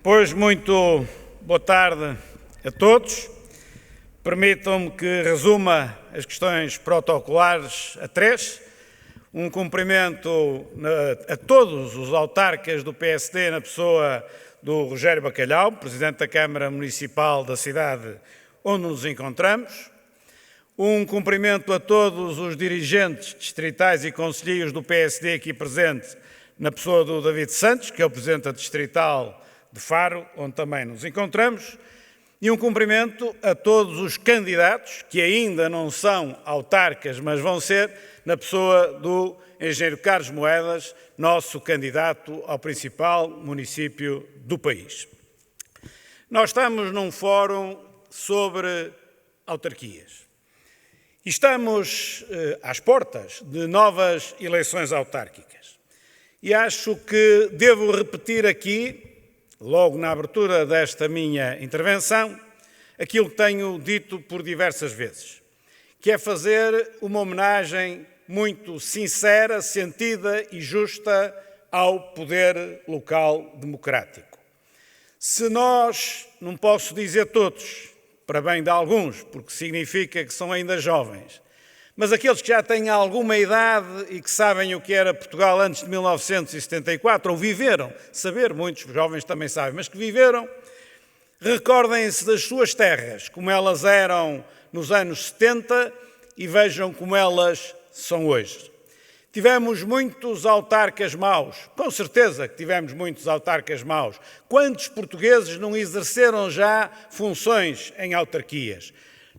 Pois, muito boa tarde a todos. Permitam-me que resuma as questões protocolares a três. Um cumprimento a todos os autarcas do PSD na pessoa do Rogério Bacalhau, Presidente da Câmara Municipal da cidade onde nos encontramos. Um cumprimento a todos os dirigentes distritais e concelheiros do PSD aqui presentes, na pessoa do David Santos, que é o Presidente da Distrital de Faro, onde também nos encontramos, e um cumprimento a todos os candidatos que ainda não são autarcas, mas vão ser, na pessoa do Engenheiro Carlos Moedas, nosso candidato ao principal município do país. Nós estamos num fórum sobre autarquias. E estamos às portas de novas eleições autárquicas. E acho que devo repetir aqui, logo na abertura desta minha intervenção, aquilo que tenho dito por diversas vezes, que é fazer uma homenagem muito sincera, sentida e justa ao poder local democrático. Se nós, não posso dizer todos, para bem de alguns, porque significa que são ainda jovens, mas aqueles que já têm alguma idade e que sabem o que era Portugal antes de 1974, ou viveram, saber, muitos jovens também sabem, mas que viveram, recordem-se das suas terras, como elas eram nos anos 70 e vejam como elas são hoje. Tivemos muitos autarcas maus, com certeza que tivemos muitos autarcas maus. Quantos portugueses não exerceram já funções em autarquias?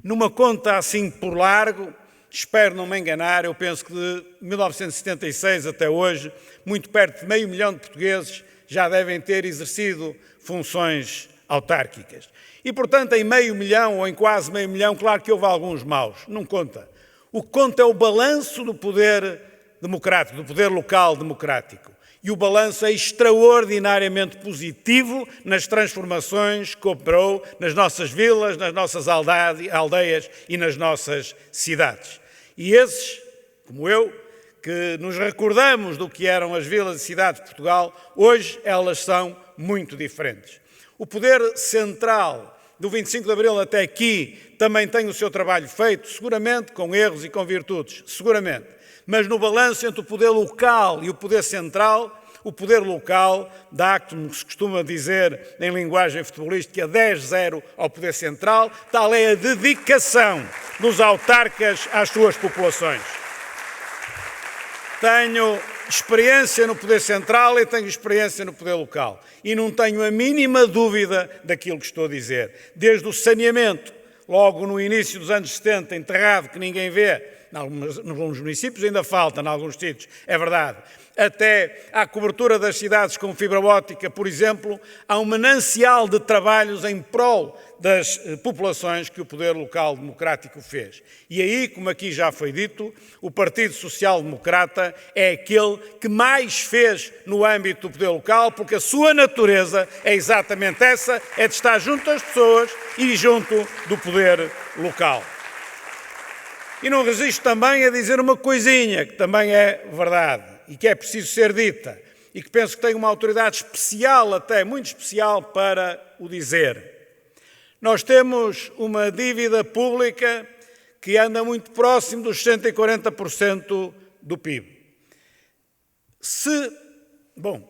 Numa conta assim por largo, espero não me enganar, eu penso que de 1976 até hoje, muito perto de 500 mil de portugueses já devem ter exercido funções autárquicas. E, portanto, em 500 mil ou em quase 500 mil, claro que houve alguns maus, não conta. O que conta é o balanço do poder democrático, do poder local democrático. E o balanço é extraordinariamente positivo nas transformações que operou nas nossas vilas, nas nossas aldeias e nas nossas cidades. E esses, como eu, que nos recordamos do que eram as vilas e cidades de Portugal, hoje elas são muito diferentes. O poder central do 25 de Abril até aqui também tem o seu trabalho feito, seguramente com erros e com virtudes, seguramente. Mas no balanço entre o poder local e o poder central, o poder local dá, como se costuma dizer em linguagem futebolística, 10-0 ao poder central, tal é a dedicação dos autarcas às suas populações. Tenho experiência no poder central e tenho experiência no poder local. E não tenho a mínima dúvida daquilo que estou a dizer. Desde o saneamento, logo no início dos anos 70, enterrado, que ninguém vê, em alguns municípios ainda falta, em alguns sítios, é verdade. Até à cobertura das cidades com fibra óptica, por exemplo, há um manancial de trabalhos em prol das populações que o poder local democrático fez. E aí, como aqui já foi dito, o Partido Social Democrata é aquele que mais fez no âmbito do poder local, porque a sua natureza é exatamente essa, é de estar junto das pessoas e junto do poder local. E não resisto também a dizer uma coisinha, que também é verdade, e que é preciso ser dita, e que penso que tem uma autoridade especial, até muito especial, para o dizer. Nós temos uma dívida pública que anda muito próximo dos 140% do PIB.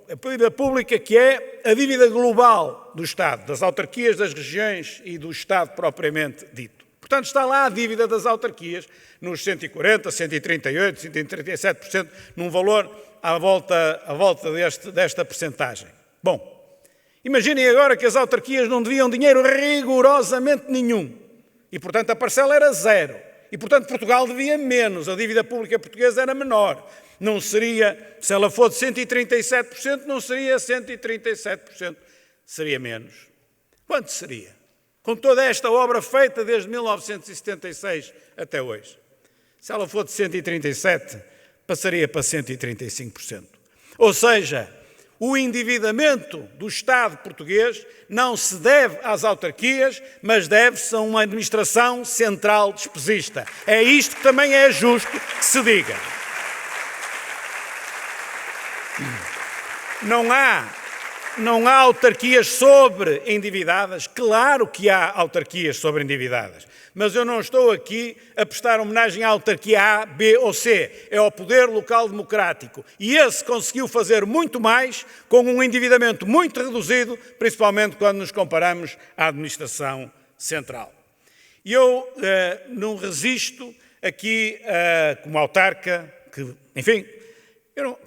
A dívida pública que é a dívida global do Estado, das autarquias, das regiões e do Estado propriamente dito. Portanto, está lá a dívida das autarquias, nos 140%, 138%, 137%, num valor à volta desta percentagem. Bom, imaginem agora que as autarquias não deviam dinheiro rigorosamente nenhum. E, portanto, a parcela era zero. E, portanto, Portugal devia menos. A dívida pública portuguesa era menor. Não seria, se ela for de 137%, não seria 137%. Seria menos. Quanto seria? Com toda esta obra feita desde 1976 até hoje. Se ela for de 137, passaria para 135%. Ou seja, o endividamento do Estado português não se deve às autarquias, mas deve-se a uma administração central despesista. É isto que também é justo que se diga. Não há autarquias sobre-endividadas? Claro que há autarquias sobre-endividadas. Mas eu não estou aqui a prestar homenagem à autarquia A, B ou C. É ao poder local democrático. E esse conseguiu fazer muito mais com um endividamento muito reduzido, principalmente quando nos comparamos à administração central. E eu não resisto aqui, como autarca, que, enfim,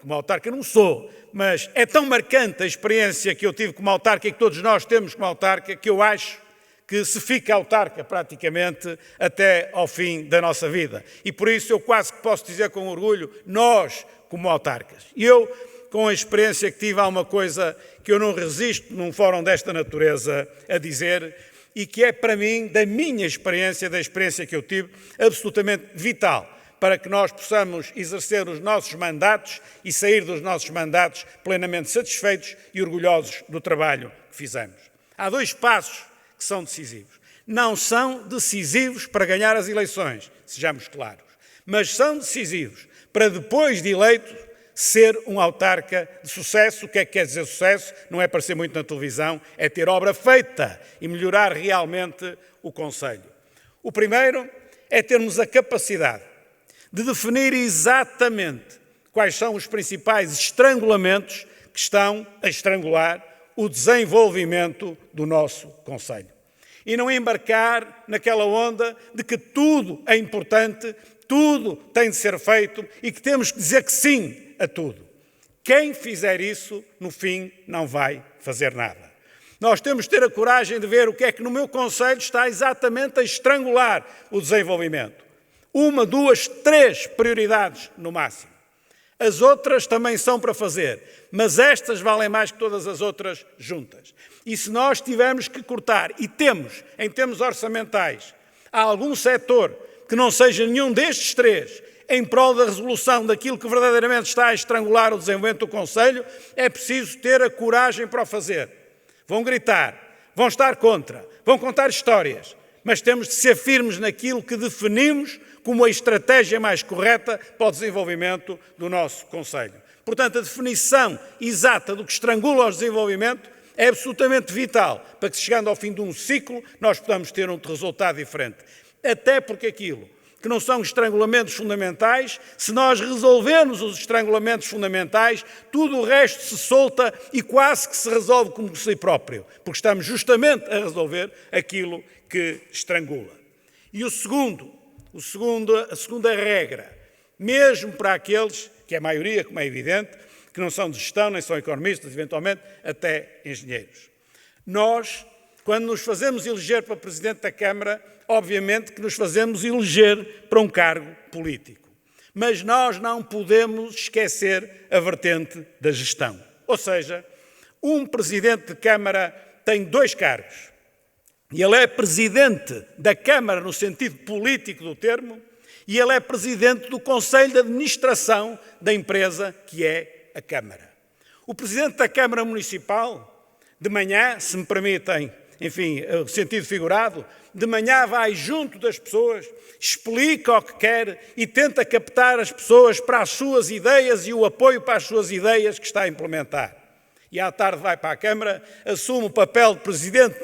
como autarca não sou, mas é tão marcante a experiência que eu tive como autarca e que todos nós temos como autarca, que eu acho que se fica autarca praticamente até ao fim da nossa vida. E por isso eu quase que posso dizer com orgulho, nós como autarcas. E eu, com a experiência que tive, há uma coisa que eu não resisto num fórum desta natureza a dizer, e que é para mim, da minha experiência, da experiência que eu tive, absolutamente vital para que nós possamos exercer os nossos mandatos e sair dos nossos mandatos plenamente satisfeitos e orgulhosos do trabalho que fizemos. Há 2 passos que são decisivos. Não são decisivos para ganhar as eleições, sejamos claros, mas são decisivos para, depois de eleito, ser um autarca de sucesso. O que é que quer dizer sucesso? Não é aparecer muito na televisão, é ter obra feita e melhorar realmente o concelho. O primeiro é termos a capacidade de definir exatamente quais são os principais estrangulamentos que estão a estrangular o desenvolvimento do nosso concelho. E não embarcar naquela onda de que tudo é importante, tudo tem de ser feito e que temos que dizer que sim a tudo. Quem fizer isso, no fim, não vai fazer nada. Nós temos de ter a coragem de ver o que é que no meu concelho está exatamente a estrangular o desenvolvimento. 1, 2, 3 prioridades no máximo. As outras também são para fazer, mas estas valem mais que todas as outras juntas. E se nós tivermos que cortar, e temos, em termos orçamentais, há algum setor que não seja nenhum destes 3, em prol da resolução daquilo que verdadeiramente está a estrangular o desenvolvimento do concelho, é preciso ter a coragem para o fazer. Vão gritar, vão estar contra, vão contar histórias, mas temos de ser firmes naquilo que definimos como a estratégia mais correta para o desenvolvimento do nosso concelho. Portanto, a definição exata do que estrangula o desenvolvimento é absolutamente vital para que, chegando ao fim de um ciclo, nós podamos ter um resultado diferente. Até porque aquilo que não são estrangulamentos fundamentais, se nós resolvermos os estrangulamentos fundamentais, tudo o resto se solta e quase que se resolve como si próprio, porque estamos justamente a resolver aquilo que estrangula. E a segunda regra, mesmo para aqueles, que é a maioria, como é evidente, que não são de gestão, nem são economistas, eventualmente até engenheiros. Nós, quando nos fazemos eleger para Presidente da Câmara, obviamente que nos fazemos eleger para um cargo político. Mas nós não podemos esquecer a vertente da gestão. Ou seja, um Presidente de Câmara tem 2 cargos. E ele é Presidente da Câmara no sentido político do termo, e ele é Presidente do Conselho de Administração da empresa que é a Câmara. O Presidente da Câmara Municipal, de manhã, se me permitem, enfim, o sentido figurado, de manhã vai junto das pessoas, explica o que quer e tenta captar as pessoas para as suas ideias e o apoio para as suas ideias que está a implementar. E à tarde vai para a Câmara, assume o papel de Presidente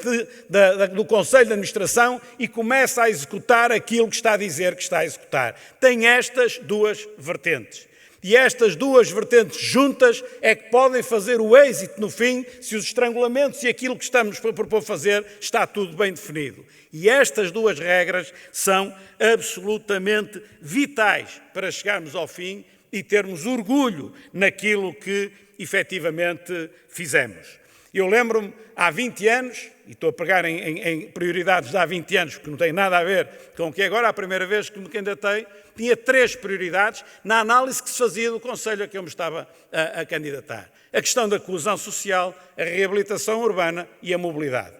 do Conselho de Administração e começa a executar aquilo que está a dizer que está a executar. Tem estas 2 vertentes. E estas 2 vertentes juntas é que podem fazer o êxito no fim, se os estrangulamentos e aquilo que estamos a propor fazer está tudo bem definido. E estas 2 regras são absolutamente vitais para chegarmos ao fim e termos orgulho naquilo que efetivamente fizemos. Eu lembro-me, há 20 anos, e estou a pegar em prioridades de há 20 anos, que não tem nada a ver com o que agora, a primeira vez que me candidatei, tinha 3 prioridades na análise que se fazia do Conselho a que eu me estava a candidatar. A questão da coesão social, a reabilitação urbana e a mobilidade.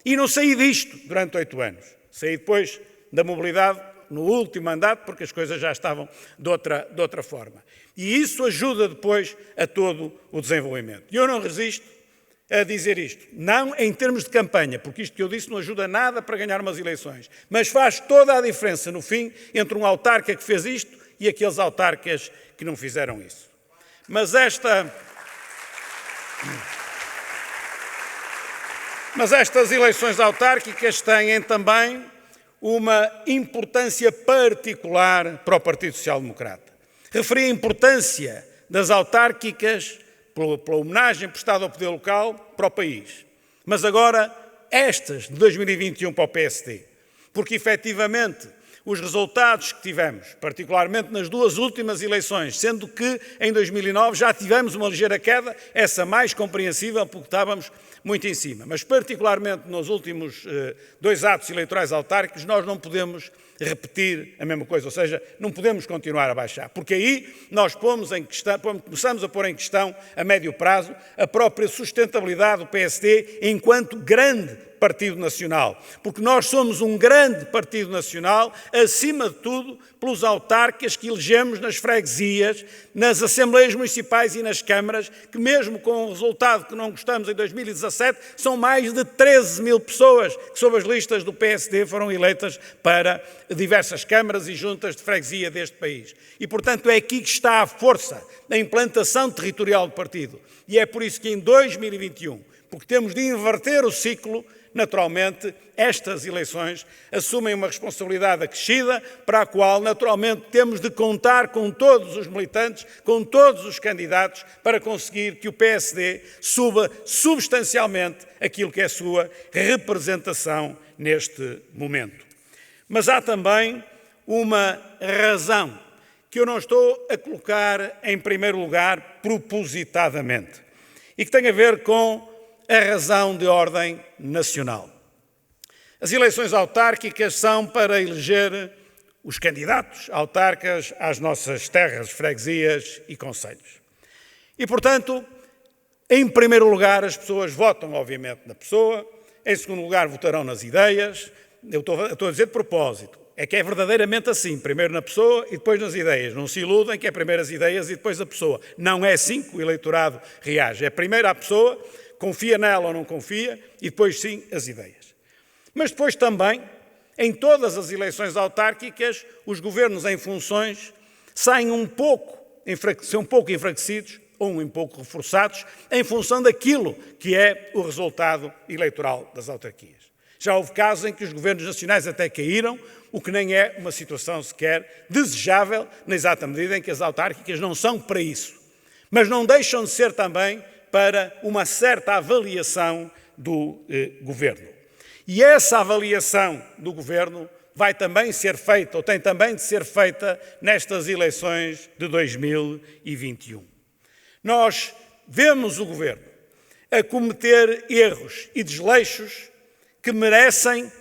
E não saí disto durante 8 anos. Saí depois da mobilidade no último mandato, porque as coisas já estavam de outra forma. E isso ajuda depois a todo o desenvolvimento. E eu não resisto a dizer isto, não em termos de campanha, porque isto que eu disse não ajuda nada para ganhar umas eleições, mas faz toda a diferença, no fim, entre um autarca que fez isto e aqueles autarcas que não fizeram isso. Mas Mas estas eleições autárquicas têm também uma importância particular para o Partido Social Democrata. Referi a importância das autárquicas pela homenagem prestada ao poder local para o país. Mas agora, estas de 2021 para o PSD. Porque, efetivamente, os resultados que tivemos, particularmente nas duas últimas eleições, sendo que em 2009 já tivemos uma ligeira queda, essa mais compreensível porque estávamos muito em cima. Mas, particularmente nos últimos dois atos eleitorais autárquicos, nós não podemos repetir a mesma coisa, ou seja, não podemos continuar a baixar, porque aí nós começamos a pôr em questão, a médio prazo, a própria sustentabilidade do PSD enquanto grande partido nacional, porque nós somos um grande partido nacional, acima de tudo, pelos autarcas que elegemos nas freguesias, nas assembleias municipais e nas câmaras, que mesmo com o resultado que não gostamos em 2017, são mais de 13 mil pessoas que, sob as listas do PSD, foram eleitas para diversas câmaras e juntas de freguesia deste país. E, portanto, é aqui que está a força da implantação territorial do partido. E é por isso que em 2021, porque temos de inverter o ciclo, naturalmente, estas eleições assumem uma responsabilidade acrescida para a qual, naturalmente, temos de contar com todos os militantes, com todos os candidatos, para conseguir que o PSD suba substancialmente aquilo que é a sua representação neste momento. Mas há também uma razão que eu não estou a colocar em primeiro lugar propositadamente e que tem a ver com a razão de ordem nacional. As eleições autárquicas são para eleger os candidatos autarcas às nossas terras, freguesias e concelhos. E, portanto, em primeiro lugar, as pessoas votam, obviamente, na pessoa, em segundo lugar, votarão nas ideias. Eu estou a dizer de propósito, é que é verdadeiramente assim, primeiro na pessoa e depois nas ideias. Não se iludem que é primeiro as ideias e depois a pessoa. Não é assim que o eleitorado reage, é primeiro a pessoa, confia nela ou não confia, e depois sim as ideias. Mas depois também, em todas as eleições autárquicas, os governos em funções saem um pouco enfraquecidos ou um pouco reforçados em função daquilo que é o resultado eleitoral das autarquias. Já houve casos em que os governos nacionais até caíram, o que nem é uma situação sequer desejável, na exata medida em que as autárquicas não são para isso. Mas não deixam de ser também para uma certa avaliação do governo. E essa avaliação do governo vai também ser feita, ou tem também de ser feita, nestas eleições de 2021. Nós vemos o governo a cometer erros e desleixos que merecem,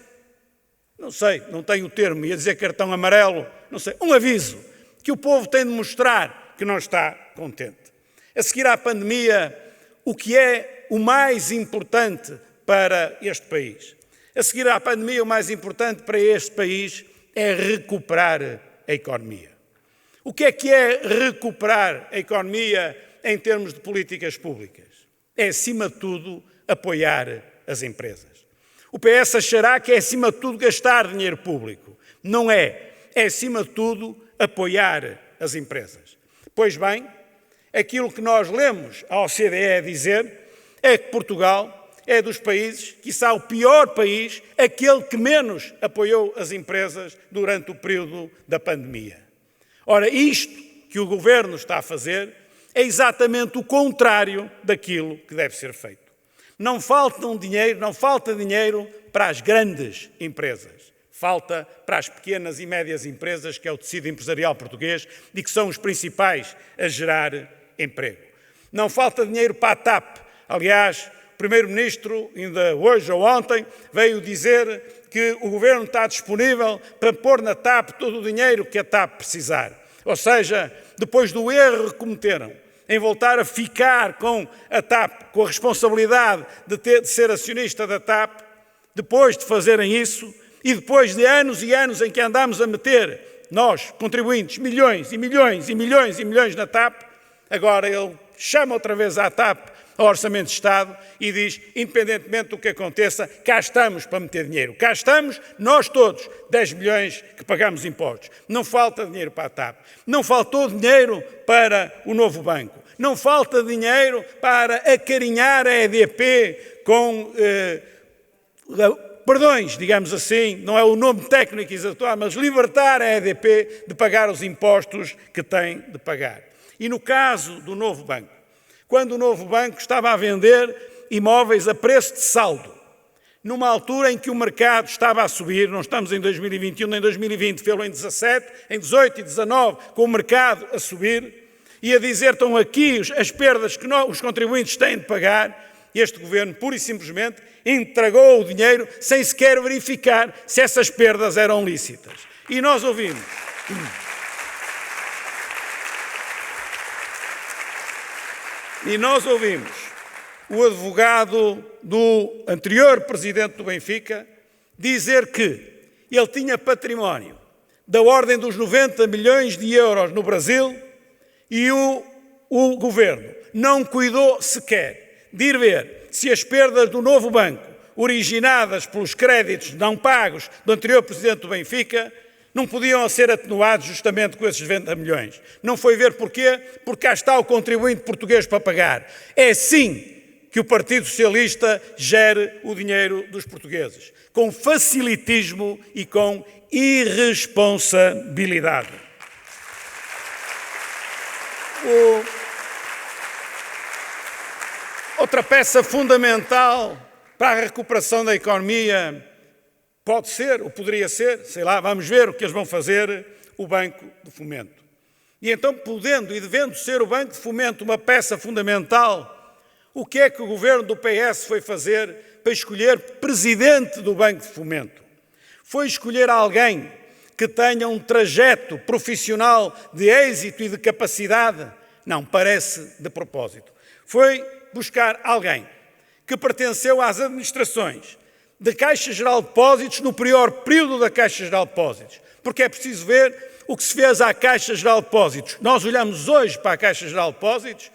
não sei, não tenho o termo, ia dizer cartão amarelo, não sei, um aviso, que o povo tem de mostrar que não está contente. A seguir à pandemia, o que é o mais importante para este país? A seguir à pandemia, o mais importante para este país é recuperar a economia. O que é recuperar a economia em termos de políticas públicas? É, acima de tudo, apoiar as empresas. O PS achará que é, acima de tudo, gastar dinheiro público. Não é. É, acima de tudo, apoiar as empresas. Pois bem, aquilo que nós lemos a OCDE dizer é que Portugal é dos países, quiçá o pior país, aquele que menos apoiou as empresas durante o período da pandemia. Ora, isto que o Governo está a fazer é exatamente o contrário daquilo que deve ser feito. Não falta dinheiro para as grandes empresas. Falta para as pequenas e médias empresas, que é o tecido empresarial português e que são os principais a gerar emprego. Não falta dinheiro para a TAP. Aliás, o Primeiro-Ministro, ainda hoje ou ontem, veio dizer que o Governo está disponível para pôr na TAP todo o dinheiro que a TAP precisar. Ou seja, depois do erro que cometeram em voltar a ficar com a TAP, com a responsabilidade de ser acionista da TAP, depois de fazerem isso e depois de anos e anos em que andámos a meter, nós, contribuintes, milhões e milhões e milhões e milhões na TAP, agora ele chama outra vez à TAP ao Orçamento de Estado e diz, independentemente do que aconteça, cá estamos para meter dinheiro. Cá estamos, nós todos, 10 milhões que pagamos impostos. Não falta dinheiro para a TAP. Não faltou dinheiro para o novo banco. Não falta dinheiro para acarinhar a EDP com perdões, digamos assim, não é o nome técnico exato, mas libertar a EDP de pagar os impostos que tem de pagar. E no caso do Novo Banco, quando o Novo Banco estava a vender imóveis a preço de saldo, numa altura em que o mercado estava a subir, não estamos em 2021 nem 2020, fê-lo em 17, em 18 e 19, com o mercado a subir, e a dizer, estão aqui as perdas que os contribuintes têm de pagar, e este governo, pura e simplesmente, entregou o dinheiro sem sequer verificar se essas perdas eram lícitas. E nós ouvimos. O advogado do anterior presidente do Benfica dizer que ele tinha património da ordem dos 90 milhões de euros no Brasil e o governo não cuidou sequer de ir ver se as perdas do Novo Banco, originadas pelos créditos não pagos do anterior presidente do Benfica, não podiam ser atenuados justamente com esses 90 milhões. Não foi ver porquê? Porque cá está o contribuinte português para pagar. É assim que o Partido Socialista gere o dinheiro dos portugueses, com facilitismo e com irresponsabilidade. Outra peça fundamental para a recuperação da economia pode ser, ou poderia ser, sei lá, vamos ver o que eles vão fazer, o Banco de Fomento. E então, podendo e devendo ser o Banco de Fomento uma peça fundamental, o que é que o governo do PS foi fazer para escolher presidente do Banco de Fomento? Foi escolher alguém que tenha um trajeto profissional de êxito e de capacidade? Não, parece de propósito. Foi buscar alguém que pertenceu às administrações da Caixa Geral de Depósitos no pior período da Caixa Geral de Depósitos, porque é preciso ver o que se fez à Caixa Geral de Depósitos. Nós olhamos hoje para a Caixa Geral de Depósitos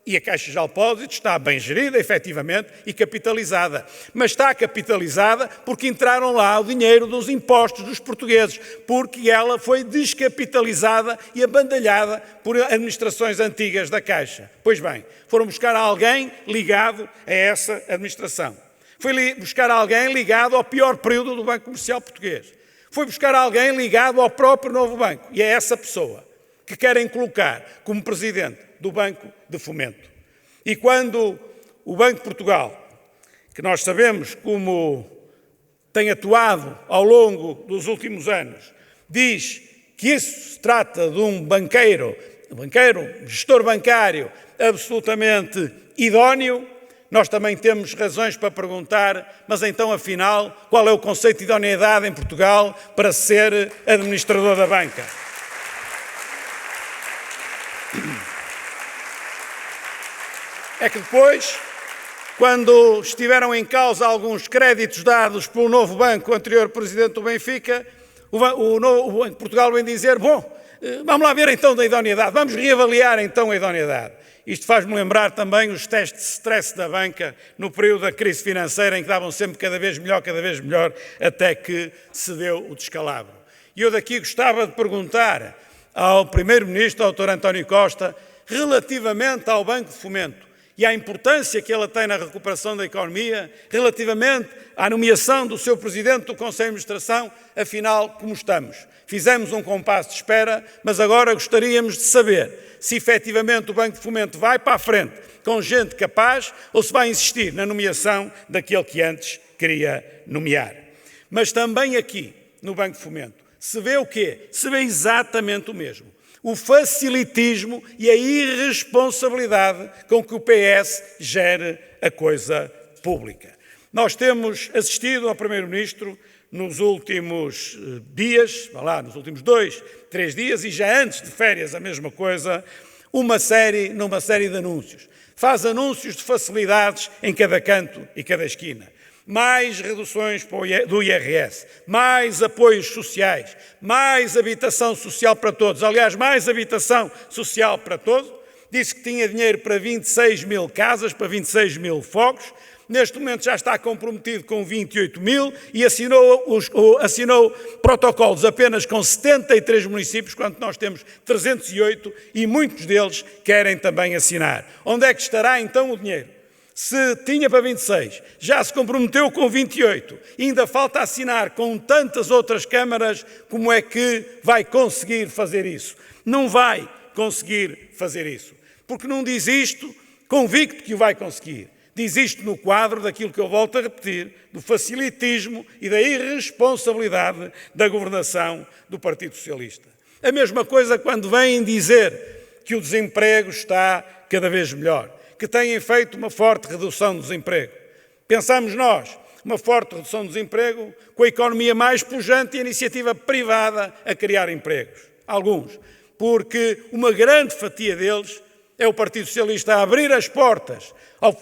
e a Caixa Geral de Depósitos está bem gerida, efetivamente, e capitalizada. Mas está capitalizada porque entraram lá o dinheiro dos impostos dos portugueses, porque ela foi descapitalizada e abandalhada por administrações antigas da Caixa. Pois bem, foram buscar alguém ligado a essa administração. Foi buscar alguém ligado ao pior período do Banco Comercial Português. Foi buscar alguém ligado ao próprio Novo Banco. E é essa pessoa que querem colocar como presidente do Banco de Fomento. E quando o Banco de Portugal, que nós sabemos como tem atuado ao longo dos últimos anos, diz que isso se trata de um gestor bancário absolutamente idóneo, nós também temos razões para perguntar, mas então, afinal, qual é o conceito de idoneidade em Portugal para ser administrador da banca? É que depois, quando estiveram em causa alguns créditos dados pelo Novo Banco, o anterior presidente do Benfica, o Banco de Portugal vem dizer, bom, vamos lá ver então da idoneidade, vamos reavaliar então a idoneidade. Isto faz-me lembrar também os testes de stress da banca no período da crise financeira em que davam sempre cada vez melhor, até que se deu o descalabro. E eu daqui gostava de perguntar ao Primeiro-Ministro, Dr. António Costa, relativamente ao Banco de Fomento e à importância que ela tem na recuperação da economia, relativamente à nomeação do seu Presidente do Conselho de Administração, afinal, como estamos? Fizemos um compasso de espera, mas agora gostaríamos de saber se efetivamente o Banco de Fomento vai para a frente com gente capaz ou se vai insistir na nomeação daquele que antes queria nomear. Mas também aqui, no Banco de Fomento, se vê o quê? Se vê exatamente o mesmo. O facilitismo e a irresponsabilidade com que o PS gere a coisa pública. Nós temos assistido ao Primeiro-Ministro nos últimos dias, nos últimos 2, 3 dias, e já antes de férias a mesma coisa, numa série de anúncios. Faz anúncios de facilidades em cada canto e cada esquina. Mais reduções do IRS, mais apoios sociais, mais habitação social para todos. Aliás, mais habitação social para todos. Disse que tinha dinheiro para 26 mil casas, para 26 mil fogos. Neste momento já está comprometido com 28 mil e assinou protocolos apenas com 73 municípios, quando nós temos 308 e muitos deles querem também assinar. Onde é que estará então o dinheiro? Se tinha para 26, já se comprometeu com 28, ainda falta assinar com tantas outras câmaras, como é que vai conseguir fazer isso? Não vai conseguir fazer isso, porque não diz isto convicto que o vai conseguir. Diz isto no quadro daquilo que eu volto a repetir, do facilitismo e da irresponsabilidade da governação do Partido Socialista. A mesma coisa quando vêm dizer que o desemprego está cada vez melhor, que têm feito uma forte redução do desemprego. Pensamos nós, uma forte redução do desemprego com a economia mais pujante e a iniciativa privada a criar empregos. Alguns, porque uma grande fatia deles é o Partido Socialista a abrir as portas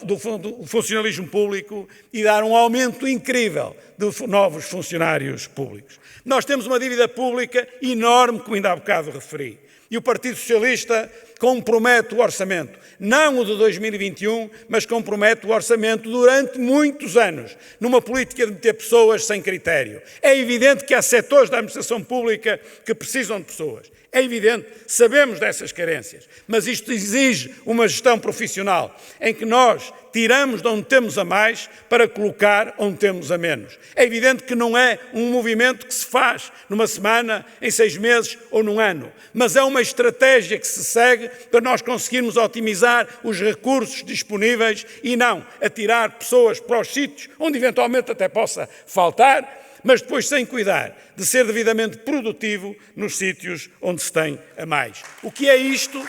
do funcionalismo público e dar um aumento incrível de novos funcionários públicos. Nós temos uma dívida pública enorme, como ainda há bocado referi. E o Partido Socialista compromete o orçamento, não o de 2021, mas compromete o orçamento durante muitos anos, numa política de meter pessoas sem critério. É evidente que há setores da administração pública que precisam de pessoas. É evidente, sabemos dessas carências, mas isto exige uma gestão profissional, em que nós tiramos de onde temos a mais para colocar onde temos a menos. É evidente que não é um movimento que se faz numa semana, em 6 meses ou num ano, mas é uma estratégia que se segue para nós conseguirmos otimizar os recursos disponíveis e não atirar pessoas para os sítios onde eventualmente até possa faltar, mas depois sem cuidar de ser devidamente produtivo nos sítios onde se tem a mais. O que é isto?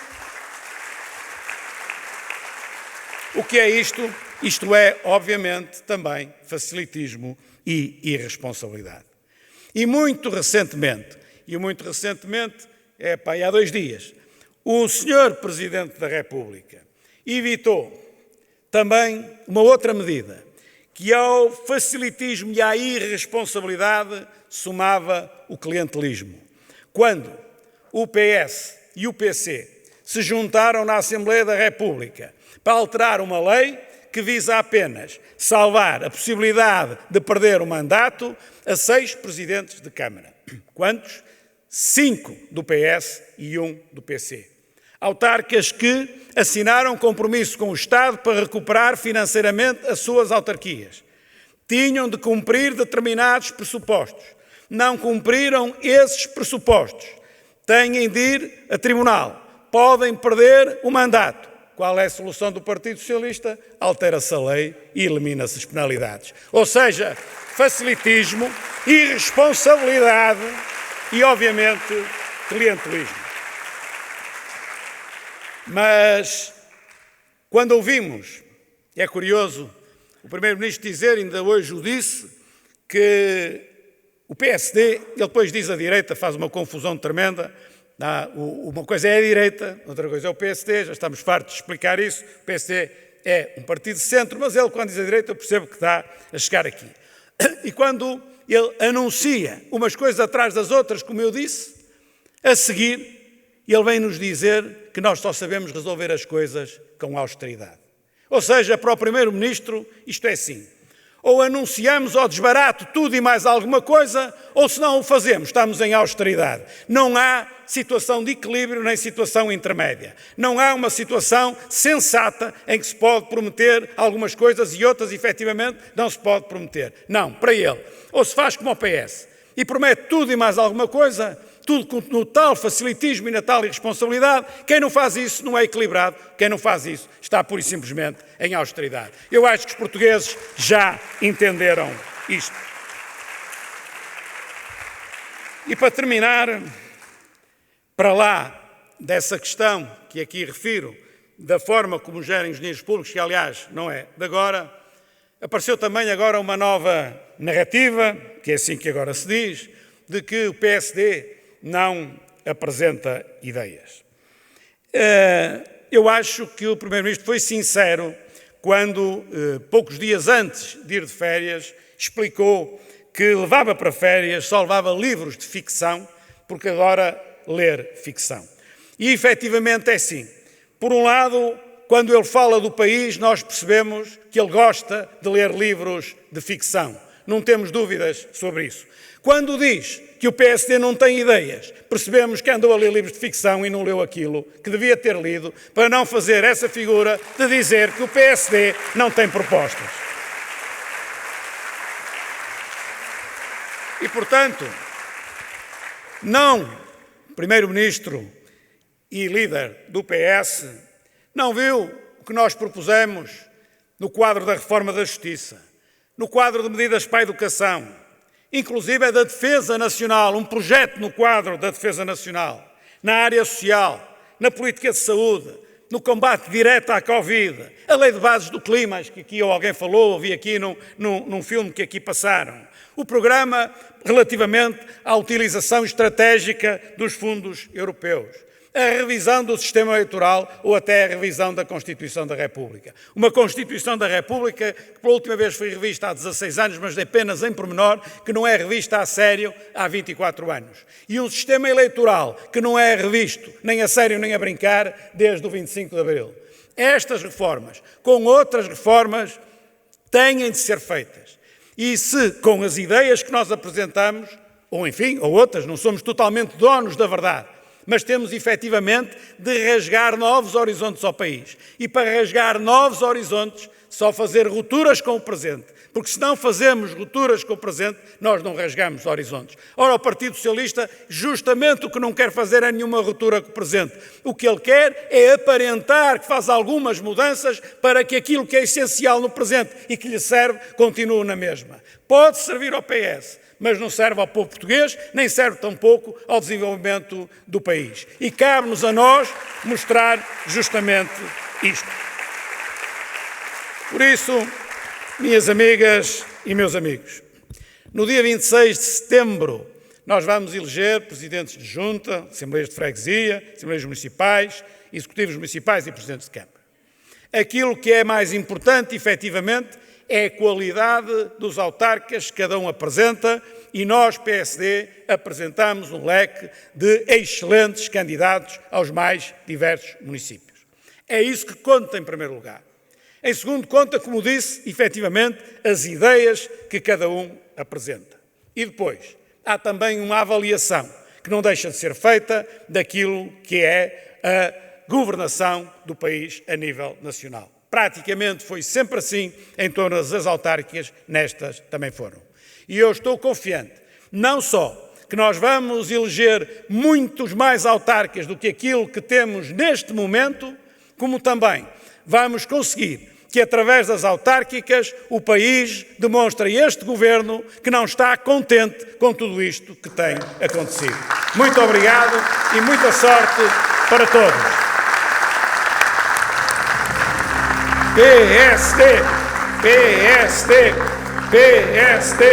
O que é isto? Isto é, obviamente, também facilitismo e irresponsabilidade. E muito recentemente, há 2 dias, o Sr. Presidente da República evitou também uma outra medida, que ao facilitismo e à irresponsabilidade somava o clientelismo. Quando o PS e o PC se juntaram na Assembleia da República para alterar uma lei que visa apenas salvar a possibilidade de perder o mandato a 6 presidentes de Câmara. Quantos? 5 do PS e 1 do PC. Autarcas que assinaram compromisso com o Estado para recuperar financeiramente as suas autarquias. Tinham de cumprir determinados pressupostos. Não cumpriram esses pressupostos. Têm de ir a tribunal. Podem perder o mandato. Qual é a solução do Partido Socialista? Altera-se a lei e elimina-se as penalidades. Ou seja, facilitismo, irresponsabilidade e, obviamente, clientelismo. Mas, quando ouvimos, é curioso, o Primeiro-Ministro dizer, ainda hoje o disse, que o PSD, ele depois diz a direita, faz uma confusão tremenda, uma coisa é a direita, outra coisa é o PSD, já estamos fartos de explicar isso, o PSD é um partido de centro, mas ele, quando diz a direita, eu percebo que está a chegar aqui. E quando ele anuncia umas coisas atrás das outras, como eu disse, a seguir, ele vem nos dizer que nós só sabemos resolver as coisas com austeridade. Ou seja, para o Primeiro-Ministro, isto é assim. Ou anunciamos ao desbarato tudo e mais alguma coisa, ou se não o fazemos, estamos em austeridade. Não há situação de equilíbrio nem situação intermédia. Não há uma situação sensata em que se pode prometer algumas coisas e outras, efetivamente, não se pode prometer. Não, para ele. Ou se faz como o PS e promete tudo e mais alguma coisa, tudo no tal facilitismo e na tal irresponsabilidade. Quem não faz isso não é equilibrado, quem não faz isso está pura e simplesmente em austeridade. Eu acho que os portugueses já entenderam isto. E para terminar, para lá dessa questão que aqui refiro, da forma como gerem os dinheiros públicos, que aliás não é de agora, apareceu também agora uma nova narrativa, que é assim que agora se diz, de que o PSD não apresenta ideias. Eu acho que o Primeiro-Ministro foi sincero quando, poucos dias antes de ir de férias, explicou que levava para férias, só levava livros de ficção, porque adora ler ficção. E, efetivamente, é assim. Por um lado, quando ele fala do país, nós percebemos que ele gosta de ler livros de ficção. não temos dúvidas sobre isso. Quando diz que o PSD não tem ideias, percebemos que andou a ler livros de ficção e não leu aquilo que devia ter lido para não fazer essa figura de dizer que o PSD não tem propostas. E, portanto, não, Primeiro-Ministro e líder do PS, não viu o que nós propusemos no quadro da reforma da Justiça, no quadro de medidas para a educação, inclusive é da Defesa Nacional, um projeto no quadro da Defesa Nacional, na área social, na política de saúde, no combate direto à Covid, a lei de bases do clima, que aqui alguém falou, ouvi aqui num filme que aqui passaram, o programa relativamente à utilização estratégica dos fundos europeus, a revisão do sistema eleitoral ou até a revisão da Constituição da República. Uma Constituição da República que pela última vez foi revista há 16 anos, mas apenas em pormenor, que não é revista a sério há 24 anos. E um sistema eleitoral que não é revisto nem a sério nem a brincar desde o 25 de Abril. Estas reformas, com outras reformas, têm de ser feitas. E se com as ideias que nós apresentamos, ou enfim, ou outras, não somos totalmente donos da verdade, mas temos efetivamente de rasgar novos horizontes ao país. E para rasgar novos horizontes, só fazer rupturas com o presente. Porque se não fazemos rupturas com o presente, nós não rasgamos horizontes. Ora, o Partido Socialista, justamente o que não quer fazer é nenhuma ruptura com o presente. O que ele quer é aparentar que faz algumas mudanças para que aquilo que é essencial no presente e que lhe serve, continue na mesma. Pode servir ao PS, mas não serve ao povo português, nem serve tampouco ao desenvolvimento do país. E cabe-nos a nós mostrar justamente isto. Por isso, minhas amigas e meus amigos, no dia 26 de setembro nós vamos eleger presidentes de junta, assembleias de freguesia, assembleias municipais, executivos municipais e presidentes de Câmara. Aquilo que é mais importante, efetivamente, é a qualidade dos autarcas que cada um apresenta e nós, PSD, apresentamos um leque de excelentes candidatos aos mais diversos municípios. É isso que conta em primeiro lugar. Em segundo, conta, como disse, efetivamente, as ideias que cada um apresenta. E depois, há também uma avaliação que não deixa de ser feita daquilo que é a governação do país a nível nacional. Praticamente foi sempre assim em todas as autárquicas, nestas também foram. E eu estou confiante, não só que nós vamos eleger muitos mais autarcas do que aquilo que temos neste momento, como também vamos conseguir que, através das autárquicas, o país demonstre a este Governo que não está contente com tudo isto que tem acontecido. Muito obrigado e muita sorte para todos. PSD, PSD, PSD.